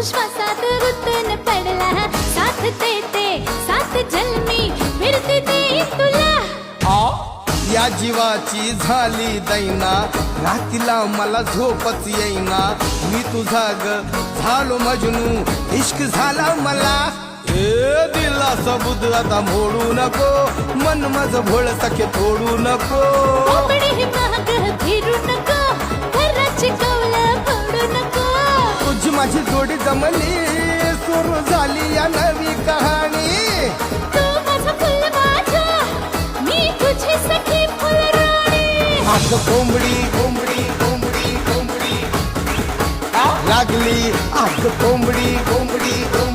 श्वासात रुतून पडला साथ देते साथ जन्मी फिरते ते तुला या जीवाची झाली दैना रातीला मला झोपच येईना मी तुझा ग झालो मजनू इश्क झाला मला ए दिला सबूत आता मोडू नको मन माझ भोळ सखे तोडू नको कोंबडी माग फिरू नको घराची कौल फोडू नको तुझी माझी जोडी जमली सुरू झाली या नवी कहाणी तू माझा फुल माझा मी तुझी सखी फुलराणी आग कोंबडी कोंबडी कोंबडी कोंबडी लागली आग कोंबडी कोंबडी कोंबडी